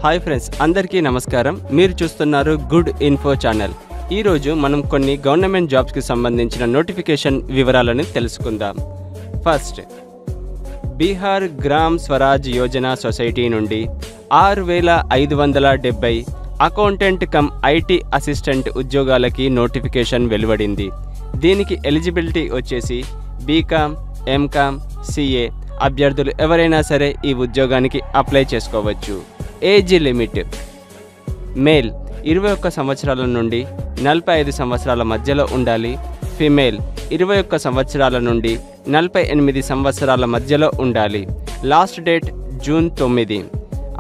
Hi friends, అందరికీ నమస్కారం. మీరు చూస్తున్నారు గుడ్ ఇన్ఫో ఛానల్. ఈరోజు మనం కొన్ని గవర్నమెంట్ జాబ్స్కి సంబంధించిన నోటిఫికేషన్ వివరాలను తెలుసుకుందాం. First, Bihar gram Swaraj Yojana society నుండి 6570 అకౌంటెంట్ కమ్ ఐటీ అసిస్టెంట్ ఉద్యోగాలకి నోటిఫికేషన్ వెలువడింది. దీనికి ఎలిజిబిలిటీ వచ్చేసి బీకామ్, ఎంకామ్, సిఏ అభ్యర్థులు ఎవరైనా సరే ఈ ఉద్యోగానికి అప్లై చేసుకోవచ్చు. ఏజ్ లిమిట్: మేల్ 21 సంవత్సరాల నుండి 45 సంవత్సరాల మధ్యలో ఉండాలి. ఫిమేల్ 21 సంవత్సరాల నుండి 48 సంవత్సరాల మధ్యలో ఉండాలి. Last date June 9.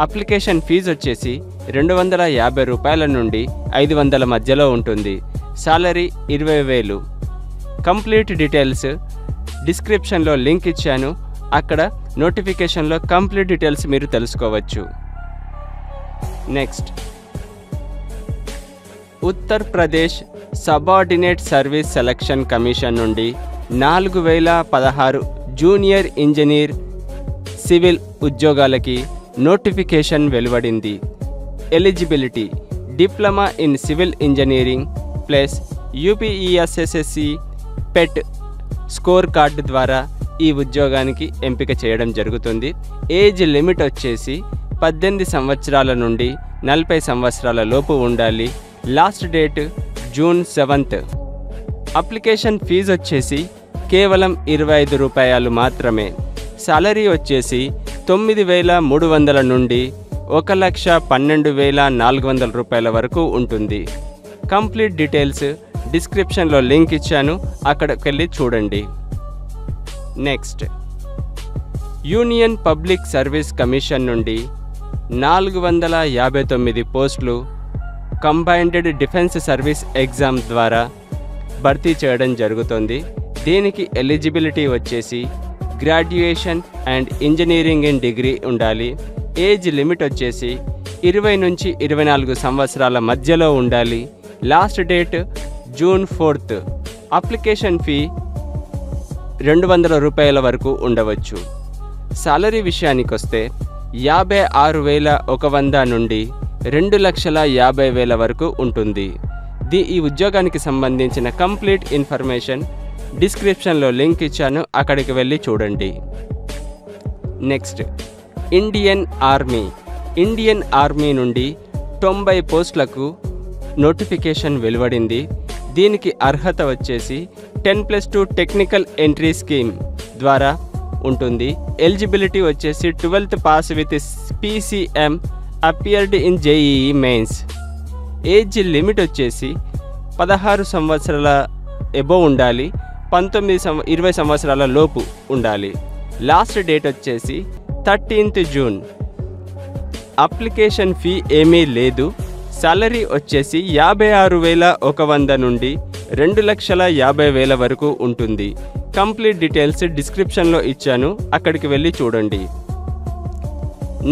Application fee వచ్చేసి 250 రూపాయల నుండి 500 మధ్యలో ఉంటుంది. సాలరీ 20,000. కంప్లీట్ డీటెయిల్స్ డిస్క్రిప్షన్లో లింక్ ఇచ్చాను. అక్కడ నోటిఫికేషన్లో కంప్లీట్ డీటెయిల్స్ మీరు తెలుసుకోవచ్చు. Next, Uttar Pradesh subordinate service selection commission నుండి 4016 జూనియర్ ఇంజనీర్ సివిల్ ఉద్యోగాలకి నోటిఫికేషన్ వెలువడింది. Eligibility: diploma in civil engineering plus UPSSSC PET score card ద్వారా ఈ ఉద్యోగానికి ఎంపిక చేయడం జరుగుతుంది. ఏజ్ లిమిట్ వచ్చేసి 18 సంవత్సరాల నుండి 40 సంవత్సరాల లోపు ఉండాలి. Last date June 7. Application fee వచ్చేసి కేవలం 25 రూపాయలు మాత్రమే. సాలరీ వచ్చేసి 9,300 నుండి 1,12,400 రూపాయల వరకు ఉంటుంది. కంప్లీట్ డీటెయిల్స్ డిస్క్రిప్షన్లో లింక్ ఇచ్చాను, అక్కడికి వెళ్ళి చూడండి. Next, union public service commission నుండి 459 పోస్టులు కంబైన్డ్ డిఫెన్స్ సర్వీస్ ఎగ్జామ్ ద్వారా భర్తీ చేయడం జరుగుతుంది. దీనికి ఎలిజిబిలిటీ వచ్చేసి graduation and engineering in degree ఉండాలి. ఏజ్ లిమిట్ వచ్చేసి 20 నుంచి 24 సంవత్సరాల మధ్యలో ఉండాలి. Last date June 4. Application fee 200 రూపాయల వరకు ఉండవచ్చు. సాలరీ విషయానికి వస్తే 56,100 నుండి 2,50,000 వరకు ఉంటుంది. ఈ ఉద్యోగానికి సంబంధించిన కంప్లీట్ ఇన్ఫర్మేషన్ డిస్క్రిప్షన్లో లింక్ ఇచ్చాను, అక్కడికి వెళ్ళి చూడండి. నెక్స్ట్, ఇండియన్ ఆర్మీ నుండి 90 పోస్టులకు నోటిఫికేషన్ వెలువడింది. దీనికి అర్హత వచ్చేసి 10+2 టెక్నికల్ ఎంట్రీ స్కీమ్ ద్వారా ఉంటుంది. ఎలిజిబిలిటీ వచ్చేసి 12th pass with PCM appeared in JEE mains. Age limit వచ్చేసి 16 సంవత్సరాల ఎబోవ్ ఉండాలి. 20 సంవత్సరాల లోపు ఉండాలి. లాస్ట్ డేట్ వచ్చేసి 13th జూన్. అప్లికేషన్ ఫీ ఏమీ లేదు. సాలరీ వచ్చేసి 56,100 నుండి 2,50,000 వరకు ఉంటుంది. కంప్లీట్ డీటెయిల్స్ డిస్క్రిప్షన్లో ఇచ్చాను, అక్కడికి వెళ్ళి చూడండి.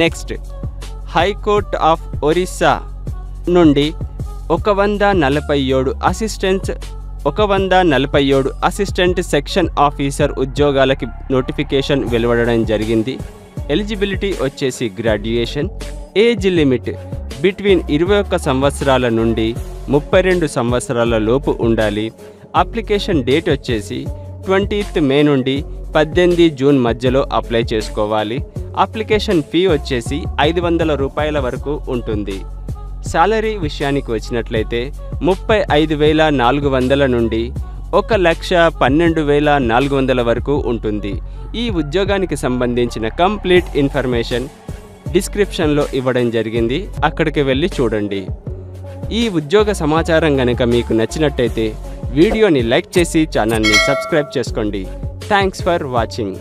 నెక్స్ట్, హైకోర్ట్ ఆఫ్ ఒరిస్సా నుండి 147 అసిస్టెంట్ సెక్షన్ ఆఫీసర్ ఉద్యోగాలకి నోటిఫికేషన్ వెలువడడం జరిగింది. ఎలిజిబిలిటీ వచ్చేసి గ్రాడ్యుయేషన్. ఏజ్ లిమిట్ బిట్వీన్ 21 సంవత్సరాల నుండి 32 సంవత్సరాల లోపు ఉండాలి. అప్లికేషన్ డేట్ వచ్చేసి 20th మే నుండి 18 జూన్ మధ్యలో అప్లై చేసుకోవాలి. అప్లికేషన్ ఫీ వచ్చేసి 500 రూపాయల వరకు ఉంటుంది. సాలరీ విషయానికి వచ్చినట్లయితే 35,400 నుండి 1,12,400 వరకు ఉంటుంది. ఈ ఉద్యోగానికి సంబంధించిన కంప్లీట్ ఇన్ఫర్మేషన్ డిస్క్రిప్షన్లో ఇవ్వడం జరిగింది, అక్కడికి వెళ్ళి చూడండి. ఈ ఉద్యోగ సమాచారం కనుక మీకు నచ్చినట్టయితే వీడియోని లైక్ చేసి ఛానల్ని సబ్స్క్రైబ్ చేసుకోండి. Thanks for watching.